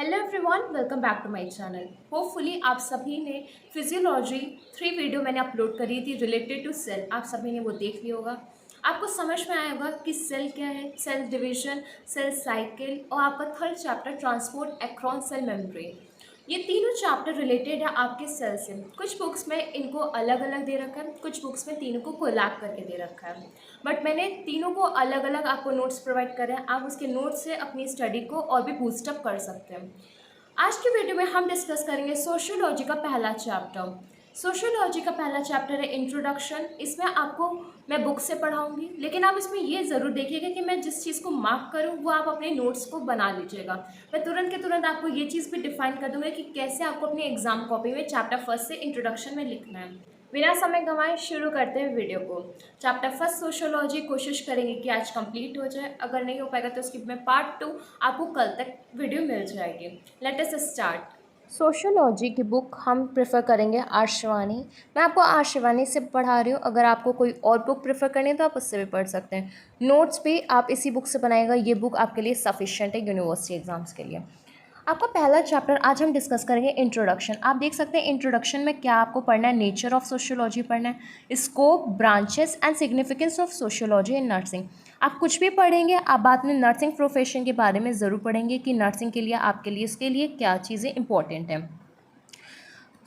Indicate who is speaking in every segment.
Speaker 1: Hello everyone, welcome back to my channel. Hopefully आप सभी ने फिजियोलॉजी 3 वीडियो मैंने अपलोड करी थी रिलेटेड टू सेल। आप सभी ने वो देख लिया होगा। आपको समझ में आया होगा कि सेल क्या है, सेल डिवीजन, सेल साइकिल और आपका third chapter transport across cell membrane. ये तीनों चैप्टर रिलेटेड है आपके सेल से। कुछ बुक्स में इनको अलग अलग दे रखा है, कुछ बुक्स में तीनों को कोलैब करके दे रखा है, बट मैंने तीनों को अलग अलग आपको नोट्स प्रोवाइड करे हैं। आप उसके नोट्स से अपनी स्टडी को और भी बूस्टअप कर सकते हैं। आज की वीडियो में हम डिस्कस करेंगे सोशियोलॉजी का पहला चैप्टर। सोशियोलॉजी का पहला चैप्टर है इंट्रोडक्शन। इसमें आपको मैं बुक से पढ़ाऊंगी, लेकिन आप इसमें ये ज़रूर देखिएगा कि मैं जिस चीज़ को मार्क करूँ वो आप अपने नोट्स को बना लीजिएगा। मैं तुरंत के तुरंत आपको ये चीज़ भी डिफाइन कर दूंगा कि कैसे आपको अपनी एग्जाम कॉपी में चैप्टर फर्स्ट से इंट्रोडक्शन में लिखना है। बिना समय गंवाए शुरू करते हैं वीडियो को। चैप्टर फर्स्ट सोशियोलॉजी कोशिश करेंगे कि आज कंप्लीट हो जाए। अगर नहीं हो पाएगा तो उसकी में पार्ट 2 आपको कल तक वीडियो मिल जाएगी। Let us start. सोशियोलॉजी की बुक हम प्रेफर करेंगे आर्शवानी। मैं आपको आर्शवानी से पढ़ा रही हूँ। अगर आपको कोई और बुक प्रेफर करनी है तो आप उससे भी पढ़ सकते हैं। नोट्स भी आप इसी बुक से बनाएगा। ये बुक आपके लिए सफिशिएंट है यूनिवर्सिटी एग्जाम्स के लिए। आपका पहला चैप्टर आज हम डिस्कस करेंगे इंट्रोडक्शन। आप देख सकते हैं इंट्रोडक्शन में क्या आपको पढ़ना है। नेचर ऑफ सोशियोलॉजी पढ़ना है, scope, branches and significance of sociology in nursing. आप कुछ भी पढ़ेंगे, आप बाद में नर्सिंग प्रोफेशन के बारे में ज़रूर पढ़ेंगे कि नर्सिंग के लिए आपके लिए उसके लिए क्या चीज़ें इंपॉर्टेंट हैं।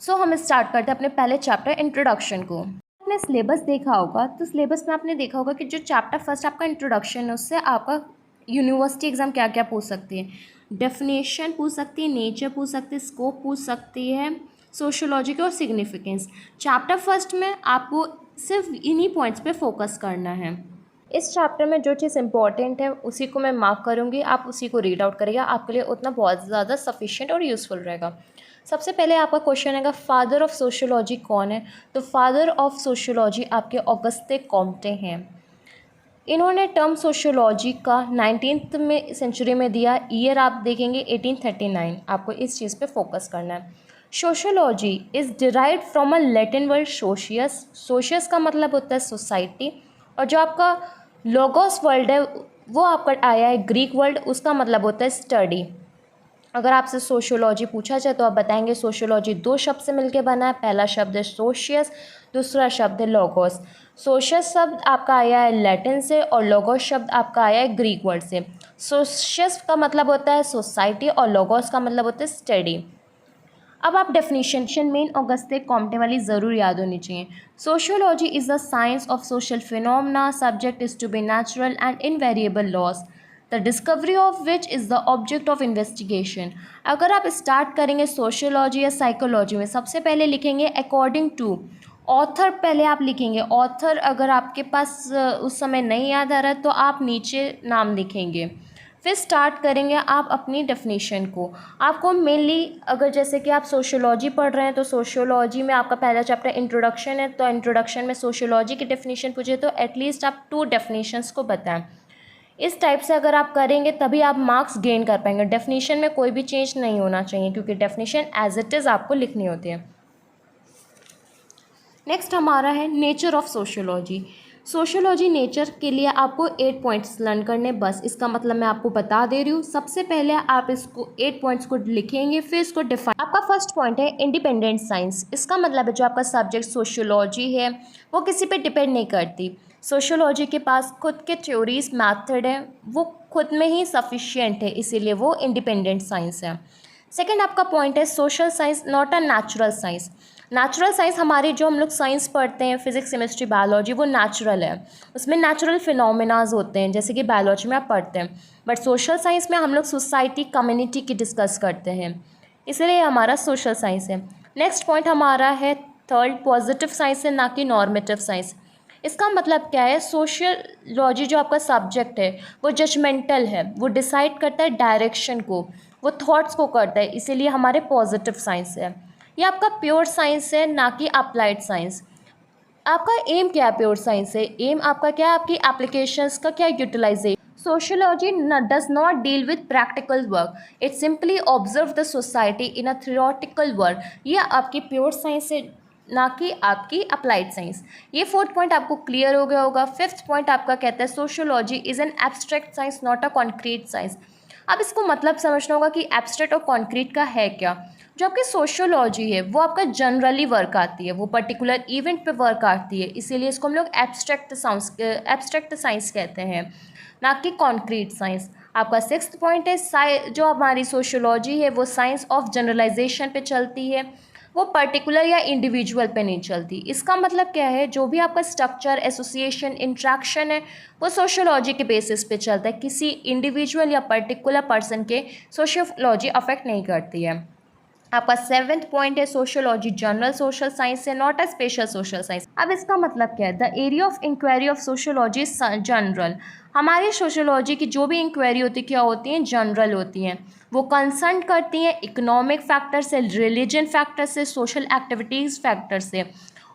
Speaker 1: सो हम स्टार्ट करते हैं अपने पहले चैप्टर इंट्रोडक्शन को। आपने सिलेबस देखा होगा तो सिलेबस में आपने देखा होगा कि जो चैप्टर फर्स्ट आपका इंट्रोडक्शन है उससे आपका यूनिवर्सिटी एग्ज़ाम क्या क्या पूछ सकती है। डेफिनेशन पूछ सकती है, नेचर पूछ सकती है, स्कोप पूछ सकती है, सोशियोलॉजी और सिग्निफिकेंस। चैप्टर फर्स्ट में आपको सिर्फ इन्हीं पॉइंट्स पे फोकस करना है। इस चैप्टर में जो चीज़ इंपॉर्टेंट है उसी को मैं मार्क करूँगी, आप उसी को रीड आउट करिएगा। आपके लिए उतना बहुत ज़्यादा सफिशिएंट और यूज़फुल रहेगा। सबसे पहले आपका क्वेश्चन है फादर ऑफ सोशियोलॉजी कौन है। तो फादर ऑफ सोशियोलॉजी आपके ऑगस्ते कॉम्टे हैं। इन्होंने टर्म सोशियोलॉजी का 19th में सेंचुरी में दिया। ईयर आप देखेंगे 1839। आपको इस चीज़ पे फोकस करना है। Sociology is derived from a Latin word socius. Socius का मतलब होता है सोसाइटी, और जो आपका लोगोस वर्ल्ड है वो आपका आया है ग्रीक वर्ड, उसका मतलब होता है स्टडी। अगर आपसे सोशियोलॉजी पूछा जाए तो आप बताएंगे सोशियोलॉजी 2 शब्द से मिलकर बना है। पहला शब्द है सोशियस, दूसरा शब्द है लोगोस। सोशियस शब्द आपका आया है लैटिन से और लोगोस शब्द आपका आया है ग्रीक वर्ड से। सोशियस का मतलब होता है सोसाइटी और लोगोस का मतलब होता है स्टडी। अब आप डेफिनेशन मेन ऑगस्ते कॉम्टे वाली ज़रूर याद होनी चाहिए। Sociology is the science of social phenomena, subject is to be natural and invariable laws, the discovery of which is the object of investigation. अगर आप स्टार्ट करेंगे सोशियोलॉजी या साइकोलॉजी में, सबसे पहले लिखेंगे अकॉर्डिंग टू। ऑथर पहले आप लिखेंगे। ऑथर अगर आपके पास उस समय नहीं याद आ रहा है तो आप नीचे नाम लिखेंगे। फिर स्टार्ट करेंगे आप अपनी डेफिनेशन को। आपको मेनली अगर जैसे कि आप सोशियोलॉजी पढ़ रहे हैं तो सोशियोलॉजी में आपका पहला चैप्टर इंट्रोडक्शन है, तो इंट्रोडक्शन में सोशियोलॉजी की डेफिनेशन पूछे तो एटलीस्ट आप 2 डेफिनेशंस को बताएं। इस टाइप से अगर आप करेंगे तभी आप मार्क्स गेन कर पाएंगे। डेफिनेशन में कोई भी चेंज नहीं होना चाहिए क्योंकि डेफिनेशन एज इट इज़ आपको लिखनी होती है। नेक्स्ट हमारा है nature of sociology. Sociology nature के लिए आपको 8 पॉइंट्स लर्न करने, बस इसका मतलब मैं आपको बता दे रही हूँ। सबसे पहले आप इसको 8 पॉइंट्स को लिखेंगे, फिर इसको डिफाइन। आपका फर्स्ट पॉइंट है इंडिपेंडेंट साइंस। इसका मतलब है जो आपका सब्जेक्ट सोशियोलॉजी है वो किसी पे डिपेंड नहीं करती। सोशियोलॉजी के पास खुद के थ्योरीज मैथड है, वो खुद में ही सफिशिएंट है, इसीलिए वो इंडिपेंडेंट साइंस है। सेकेंड आपका पॉइंट है social science not a natural science. Natural science हमारी जो हम लोग साइंस पढ़ते हैं, फिजिक्स, केमिस्ट्री, बायोलॉजी, वो नेचुरल है, उसमें नेचुरल फिनोमेनाज होते हैं जैसे कि बायोलॉजी में आप पढ़ते हैं। बट सोशल साइंस में हम लोग सोसाइटी, कम्युनिटी की डिस्कस करते हैं, इसलिए हमारा सोशल साइंस है। नेक्स्ट पॉइंट हमारा है थर्ड, पॉजिटिव साइंस है ना कि नॉर्मेटिव साइंस। इसका मतलब क्या है, सोशियोलॉजी जो आपका सब्जेक्ट है वो जजमेंटल है, वो डिसाइड करता है डायरेक्शन को, वो थॉट्स को करता है, इसीलिए हमारे पॉजिटिव साइंस है। ये आपका प्योर साइंस है ना कि अप्लाइड साइंस। आपका एम क्या है प्योर साइंस से? एम आपका क्या है, आपकी एप्लीकेशंस का क्या utilization. Sociology does not deal with practical work, it simply observe the society in a theoretical work. ये आपकी प्योर साइंस है ना कि आपकी अप्लाइड साइंस। ये 4th पॉइंट आपको क्लियर हो गया होगा। 5th पॉइंट आपका कहता है sociology is an abstract science not a concrete science. अब इसको मतलब समझना होगा कि एब्स्ट्रैक्ट और कॉन्क्रीट का है क्या। जो आपकी सोशियोलॉजी है वो आपका जनरली वर्क आती है, वो पर्टिकुलर इवेंट पे वर्क आती है, इसीलिए इसको हम लोग एब्स्ट्रैक्ट साइंस कहते हैं, ना कि कॉन्क्रीट साइंस। आपका 6th पॉइंट है जो हमारी सोशियोलॉजी है वो साइंस ऑफ जनरलाइजेशन पे चलती है, वो पर्टिकुलर या इंडिविजुअल पे नहीं चलती। इसका मतलब क्या है, जो भी आपका स्ट्रक्चर, एसोसिएशन, इंट्रैक्शन है वो सोशियोलॉजी के बेसिस पे चलता है, किसी इंडिविजुअल या पर्टिकुलर पर्सन के सोशियोलॉजी अफेक्ट नहीं करती है। आपका 7th पॉइंट है सोशियोलॉजी जनरल सोशल साइंस है, not a special social science. अब इसका मतलब क्या है, the area of inquiry of sociology general. हमारी सोशियोलॉजी की जो भी इंक्वायरी होती है क्या होती हैं, जनरल होती हैं। वो कंसर्न करती हैं इकोनॉमिक फैक्टर से, रिलीजन फैक्टर से, सोशल एक्टिविटीज़ फैक्टर से।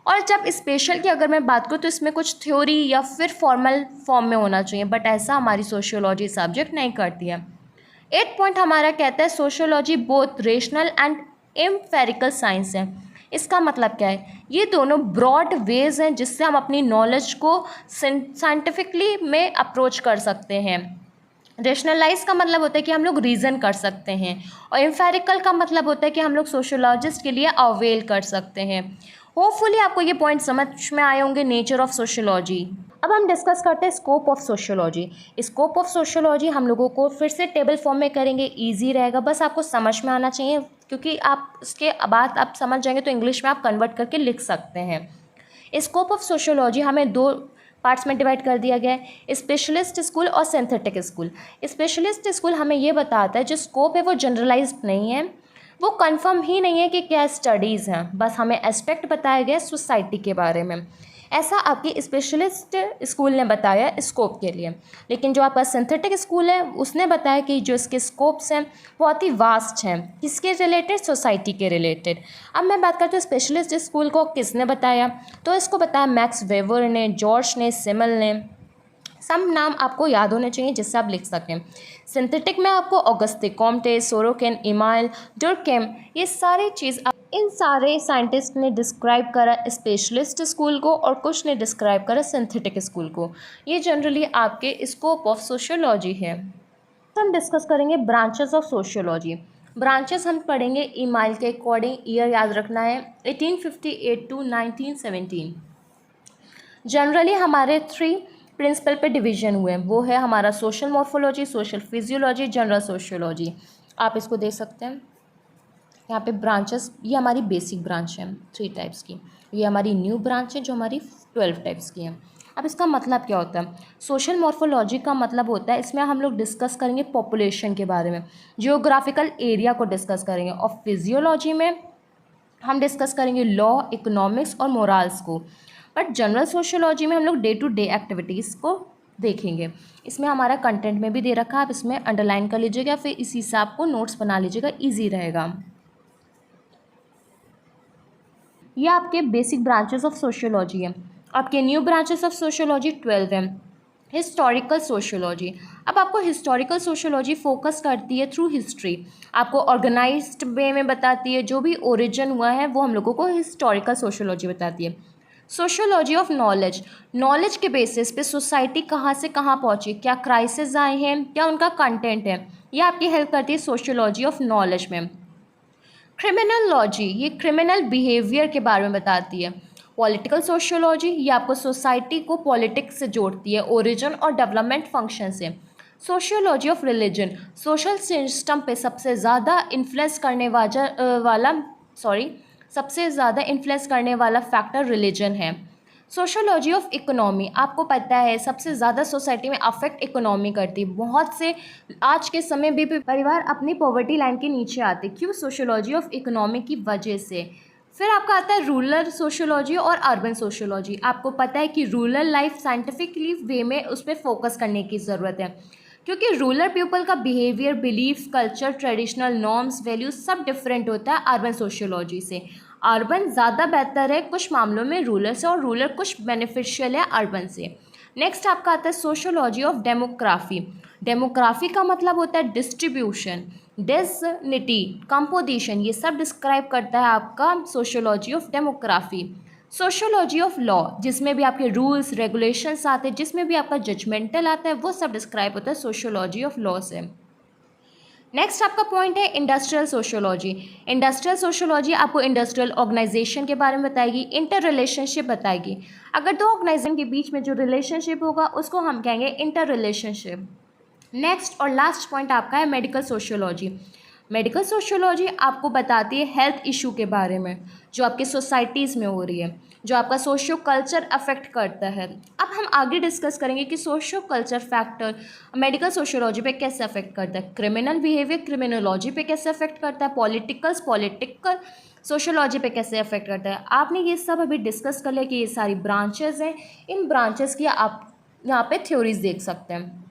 Speaker 1: और जब स्पेशल की अगर मैं बात करूँ तो इसमें कुछ थ्योरी या फिर फॉर्मल फॉर्म में होना चाहिए, बट ऐसा हमारी सोशियोलॉजी सब्जेक्ट नहीं करती है। 8th पॉइंट हमारा कहता है sociology both rational and empirical science है। इसका मतलब क्या है, ये दोनों ब्रॉड वेज हैं जिससे हम अपनी नॉलेज को साइंटिफिकली में अप्रोच कर सकते हैं। रेशनलाइज का मतलब होता है कि हम लोग रीज़न कर सकते हैं, और एम्पेरिकल का मतलब होता है कि हम लोग सोशियोलॉजिस्ट के लिए अवेल कर सकते हैं। होपफुली आपको ये पॉइंट समझ में आए होंगे नेचर ऑफ सोशियोलॉजी। अब हम डिस्कस करते हैं scope of sociology. Scope of sociology हम लोगों को फिर से टेबल फॉर्म में करेंगे, इजी रहेगा, बस आपको समझ में आना चाहिए, क्योंकि आप इसके बाद आप समझ जाएंगे तो इंग्लिश में आप कन्वर्ट करके लिख सकते हैं। स्कोप ऑफ सोशियोलॉजी हमें 2 पार्ट्स में डिवाइड कर दिया गया है, स्पेशलिस्ट स्कूल और सिंथेटिक स्कूल। स्पेशलिस्ट स्कूल हमें ये बताता है जो स्कोप है वो जनरलाइज्ड नहीं है, वो कंफर्म ही नहीं है कि क्या स्टडीज़ हैं, बस हमें एस्पेक्ट बताया गया सोसाइटी के बारे में। ऐसा आपकी स्पेशलिस्ट स्कूल ने बताया स्कोप के लिए। लेकिन जो आपका सिंथेटिक स्कूल है उसने बताया कि जो इसके स्कोप्स हैं बहुत ही वास्ट हैं, किसके रिलेटेड, सोसाइटी के रिलेटेड। अब मैं बात करती हूँ स्पेशलिस्ट स्कूल को किसने बताया, तो इसको बताया मैक्स वेबर ने, जॉर्ज ने, सिमल ने। सब नाम आपको याद होने चाहिए जिससे आप लिख सकें। सिंथेटिक में आपको ऑगस्टे कॉम्टे, सोरोकिन, इमाइल, डुर्केम, ये सारी चीज़ इन सारे साइंटिस्ट ने डिस्क्राइब करा स्पेशलिस्ट स्कूल को, और कुछ ने डिस्क्राइब करा सिंथेटिक स्कूल को। ये जनरली आपके स्कोप ऑफ सोशियोलॉजी है। तो हम डिस्कस करेंगे ब्रांचेस ऑफ सोशियोलॉजी। ब्रांचेस हम पढ़ेंगे इमाइल के अकॉर्डिंग, ईयर याद रखना है 1858 टू 1917। जनरली हमारे 3 प्रिंसिपल पे डिवीजन हुए हैं, वो है हमारा social morphology, social physiology, general sociology. आप इसको देख सकते हैं यहाँ पे ब्रांचेस, ये हमारी बेसिक ब्रांच है 3 टाइप्स की, ये हमारी न्यू ब्रांच है जो हमारी 12 टाइप्स की है। अब इसका मतलब क्या होता है, सोशल मॉर्फोलॉजी का मतलब होता है इसमें हम लोग डिस्कस करेंगे पॉपुलेशन के बारे में, जियोग्राफिकल एरिया को डिस्कस करेंगे, और फिजियोलॉजी में हम डिस्कस करेंगे लॉ, इकोनॉमिक्स और मोरल्स को। बट जनरल सोशियोलॉजी में हम लोग डे टू डे एक्टिविटीज़ को देखेंगे। इसमें हमारा कंटेंट में भी दे रखा है, आप इसमें अंडरलाइन कर लीजिएगा, फिर इसी से आपको नोट्स बना लीजिएगा, ईजी रहेगा। ये आपके बेसिक ब्रांचेस ऑफ सोशियोलॉजी है। आपके न्यू ब्रांचेस ऑफ सोशियोलॉजी 12 हैं। हिस्टोरिकल सोशियोलॉजी, अब आपको हिस्टोरिकल सोशियोलॉजी फोकस करती है थ्रू हिस्ट्री, आपको ऑर्गेनाइज्ड वे में बताती है, जो भी ओरिजिन हुआ है वो हम लोगों को हिस्टोरिकल सोशियोलॉजी बताती है। सोशियोलॉजी ऑफ नॉलेज, नॉलेज के बेसिस पे सोसाइटी कहाँ से कहाँ पहुँची, क्या क्राइसिस आए हैं, क्या उनका कंटेंट है, ये आपकी हेल्प करती है सोशियोलॉजी ऑफ नॉलेज में। क्रिमिनोलॉजी, ये क्रिमिनल बिहेवियर के बारे में बताती है। पॉलिटिकल सोशियोलॉजी, ये आपको सोसाइटी को पॉलिटिक्स से जोड़ती है, ओरिजिन और डेवलपमेंट फंक्शन से। Sociology of religion, social system पे सबसे ज़्यादा इन्फ्लुएंस करने वाला फैक्टर रिलीजन है। सोशियोलॉजी ऑफ इकोनॉमी, आपको पता है सबसे ज़्यादा सोसाइटी में अफेक्ट इकोनॉमी करती है, बहुत से आज के समय भी परिवार अपनी पॉवर्टी लाइन के नीचे आते, क्यों, सोशियोलॉजी ऑफ इकोनॉमी की वजह से। फिर आपका आता है रूरल सोशियोलॉजी और अर्बन सोशियोलॉजी। आपको पता है कि रूरल लाइफ साइंटिफिकली वे में उस पर फोकस करने की ज़रूरत है, क्योंकि रूरल पीपल का behaviour, belief, culture, traditional norms, values सब डिफरेंट होता है अर्बन सोशियोलॉजी से। अर्बन ज़्यादा बेहतर है कुछ मामलों में रूरल से, और रूरल कुछ बेनिफिशियल है अर्बन से। नेक्स्ट आपका आता है सोशियोलॉजी ऑफ डेमोग्राफी। डेमोग्राफी का मतलब होता है डिस्ट्रीब्यूशन, डेजनिटी, कंपोजिशन, ये सब डिस्क्राइब करता है आपका sociology of demography. Sociology of law, जिसमें भी आपके रूल्स रेगुलेशंस आते हैं, जिसमें भी आपका जजमेंटल आता है, वो सब डिस्क्राइब होता है सोशियोलॉजी ऑफ लॉ से। नेक्स्ट आपका पॉइंट है इंडस्ट्रियल सोशियोलॉजी। इंडस्ट्रियल सोशियोलॉजी आपको इंडस्ट्रियल ऑर्गेनाइजेशन के बारे में बताएगी, इंटर रिलेशनशिप बताएगी। अगर दो ऑर्गेनाइजेशन के बीच में जो रिलेशनशिप होगा उसको हम कहेंगे इंटर रिलेशनशिप। नेक्स्ट और लास्ट पॉइंट आपका है मेडिकल सोशियोलॉजी। मेडिकल सोशियोलॉजी आपको बताती है हेल्थ इशू के बारे में जो आपकी सोसाइटीज़ में हो रही है, जो आपका सोशियो कल्चर अफेक्ट करता है। अब हम आगे डिस्कस करेंगे कि socio culture factor medical sociology पे कैसे अफेक्ट करता है, क्रिमिनल बिहेवियर क्रिमिनोलॉजी पे कैसे अफेक्ट करता है, पॉलिटिकल सोशियोलॉजी पे कैसे अफेक्ट करता है। आपने ये सब अभी डिस्कस कर लिया कि ये सारी ब्रांचेज हैं, इन ब्रांचेस की आप यहाँ पे थ्योरीज देख सकते हैं।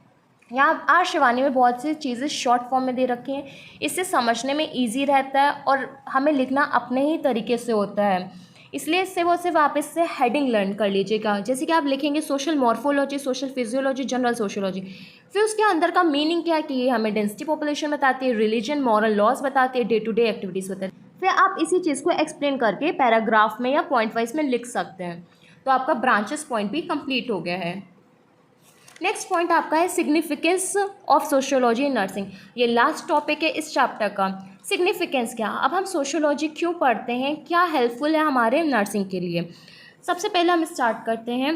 Speaker 1: यहाँ आज शिवानी में बहुत सी चीज़ें शॉर्ट फॉर्म में दे रखी हैं, इससे समझने में इजी रहता है और हमें लिखना अपने ही तरीके से होता है, इसलिए इससे वो सिर्फ आप इससे हेडिंग लर्न कर लीजिएगा। जैसे कि आप लिखेंगे social morphology, social physiology, general sociology, फिर उसके अंदर का मीनिंग क्या है कि ये हमें डेंसिटी पॉपुलेशन बताती है, रिलीजन मॉरल लॉज बताती है, डे टू डे एक्टिविटीज़ बताती है। फिर आप इसी चीज़ को एक्सप्लेन करके पैराग्राफ में या पॉइंट वाइज में लिख सकते हैं। तो आपका ब्रांचेस पॉइंट भी कंप्लीट हो गया है। नेक्स्ट पॉइंट आपका है significance of sociology in nursing. ये लास्ट टॉपिक है इस चैप्टर का। सिग्निफिकेंस क्या, अब हम सोशियोलॉजी क्यों पढ़ते हैं, क्या हेल्पफुल है हमारे नर्सिंग के लिए। सबसे पहले हम स्टार्ट करते हैं,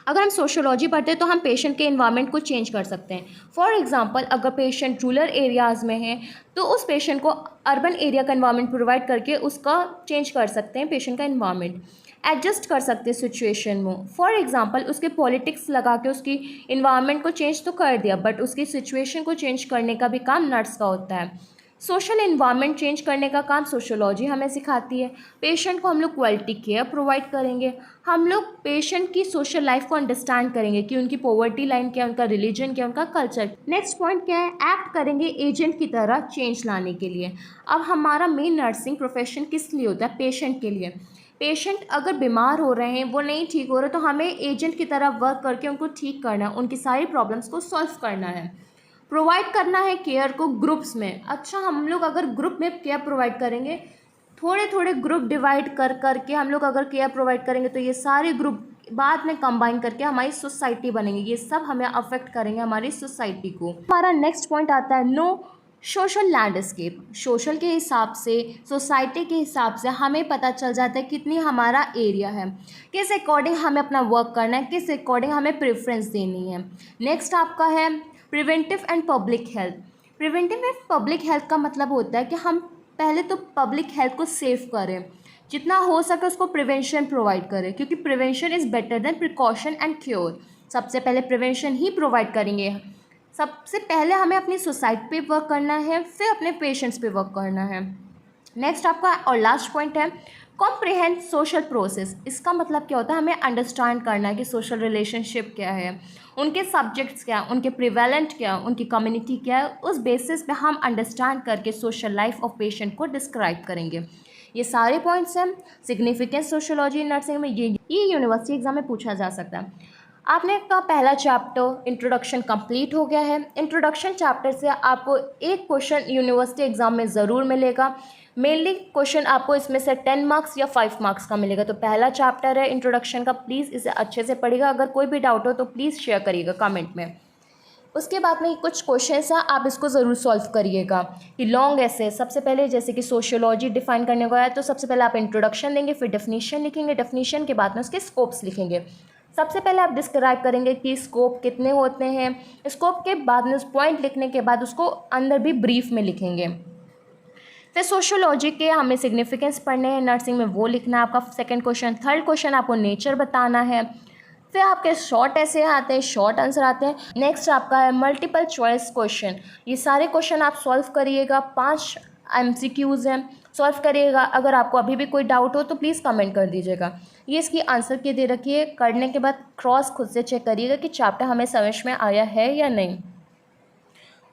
Speaker 1: अगर हम सोशियोलॉजी पढ़ते हैं तो हम पेशेंट के इन्वायरमेंट को चेंज कर सकते हैं। फॉर एग्जांपल अगर पेशेंट रूरल एरियाज़ में है तो उस पेशेंट को अर्बन एरिया का इन्वायरमेंट प्रोवाइड करके उसका चेंज कर सकते हैं, पेशेंट का इन्वायरमेंट एडजस्ट कर सकते हैं सिचुएशन में। फॉर एग्जांपल उसके पॉलिटिक्स लगा के उसकी इन्वायरमेंट को चेंज तो कर दिया, बट उसकी सिचुएशन को चेंज करने का भी काम नर्स का होता है। सोशल इन्वायरमेंट चेंज करने का काम सोशियोलॉजी हमें सिखाती है। पेशेंट को हम लोग क्वालिटी केयर प्रोवाइड करेंगे, हम लोग पेशेंट की सोशल लाइफ को अंडरस्टैंड करेंगे कि उनकी पॉवर्टी लाइन क्या है, उनका रिलीजन क्या है, उनका कल्चर। नेक्स्ट पॉइंट क्या है, एक्ट करेंगे एजेंट की तरह चेंज लाने के लिए। अब हमारा मेन नर्सिंग प्रोफेशन किस लिए होता है, पेशेंट के लिए। पेशेंट अगर बीमार हो रहे हैं, वो नहीं ठीक हो रहे, तो हमें एजेंट की तरह वर्क करके उनको ठीक करना है, उनकी सारी प्रॉब्लम्स को सॉल्व करना है, प्रोवाइड करना है केयर को ग्रुप्स में। अच्छा, हम लोग अगर ग्रुप में केयर प्रोवाइड करेंगे, थोड़े थोड़े ग्रुप डिवाइड कर करके हम लोग अगर केयर प्रोवाइड करेंगे तो ये सारे ग्रुप बाद में कंबाइन करके हमारी सोसाइटी बनेंगे, ये सब हमें अफेक्ट करेंगे हमारी सोसाइटी को। हमारा नेक्स्ट पॉइंट आता है नो सोशल लैंडस्केप। सोशल के हिसाब से, सोसाइटी के हिसाब से हमें पता चल जाता है कितनी हमारा एरिया है, किस अकॉर्डिंग हमें अपना वर्क करना है, किस अकॉर्डिंग हमें प्रेफरेंस देनी है। नेक्स्ट आपका है preventive and public health. Preventive and public health का मतलब होता है कि हम पहले तो पब्लिक हेल्थ को सेव करें, जितना हो सके उसको प्रिवेंशन प्रोवाइड करें, क्योंकि prevention is better than precaution and cure. सबसे पहले प्रिवेंशन ही प्रोवाइड करेंगे। सबसे पहले हमें अपनी सोसाइटी पे वर्क करना है, फिर अपने पेशेंट्स पे वर्क करना है। नेक्स्ट आपका और लास्ट पॉइंट है कॉम्प्रिहेंड सोशल प्रोसेस। इसका मतलब क्या होता है, हमें अंडरस्टैंड करना है कि सोशल रिलेशनशिप क्या है, उनके सब्जेक्ट्स क्या है, उनके प्रिवेलेंट क्या है, उनकी कम्युनिटी क्या है। उस बेसिस पे हम अंडरस्टैंड करके सोशल लाइफ ऑफ पेशेंट को डिस्क्राइब करेंगे। ये सारे पॉइंट्स हैं सिग्निफिकेंस सोशियोलॉजी नर्सिंग में। ये यूनिवर्सिटी एग्जाम में पूछा जा सकता है। आपने का पहला चैप्टर इंट्रोडक्शन कंप्लीट हो गया है। इंट्रोडक्शन चैप्टर से आपको एक क्वेश्चन यूनिवर्सिटी एग्जाम में ज़रूर मिलेगा। मेनली क्वेश्चन आपको इसमें से 10 मार्क्स या 5 मार्क्स का मिलेगा। तो पहला चैप्टर है इंट्रोडक्शन का, प्लीज़ इसे अच्छे से पढ़िएगा। अगर कोई भी डाउट हो तो प्लीज़ शेयर करिएगा कमेंट में। उसके बाद में कुछ क्वेश्चंस हैं, आप इसको ज़रूर सॉल्व करिएगा। कि लॉन्ग ऐसे सबसे पहले जैसे कि सोशियोलॉजी डिफाइन करने को है तो सबसे पहले आप इंट्रोडक्शन देंगे, फिर डेफिनेशन लिखेंगे, डेफिनेशन के बाद में उसके स्कोप्स लिखेंगे। सबसे पहले आप डिस्क्राइब करेंगे कि स्कोप कितने होते हैं, स्कोप के बाद में उस पॉइंट लिखने के बाद उसको अंदर भी ब्रीफ में लिखेंगे। फिर सोशियोलॉजी के हमें सिग्निफिकेंस पढ़ने हैं नर्सिंग में, वो लिखना है आपका सेकंड क्वेश्चन। थर्ड क्वेश्चन आपको नेचर बताना है। फिर आपके शॉर्ट ऐसे आते हैं, शॉर्ट आंसर आते हैं। नेक्स्ट आपका है मल्टीपल चॉइस क्वेश्चन। ये सारे क्वेश्चन आप सॉल्व करिएगा, 5 MCQs हैं, सॉल्व करिएगा। अगर आपको अभी भी कोई डाउट हो तो प्लीज़ कमेंट कर दीजिएगा। ये इसकी आंसर की दे रखी है, करने के बाद क्रॉस खुद से चेक करिएगा कि चैप्टर हमें समझ में आया है या नहीं।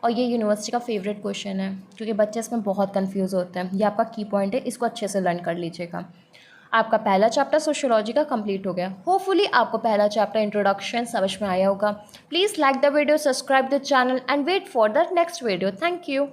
Speaker 1: और ये यूनिवर्सिटी का फेवरेट क्वेश्चन है क्योंकि बच्चे इसमें बहुत कंफ्यूज होते हैं। ये आपका की पॉइंट है, इसको अच्छे से लर्न कर लीजिएगा। आपका पहला चैप्टर सोशियोलॉजी का कंप्लीट हो गया। होपफुली आपको पहला चैप्टर इंट्रोडक्शन समझ में आया होगा। Please like the video, subscribe the channel and wait for the next video. Thank you.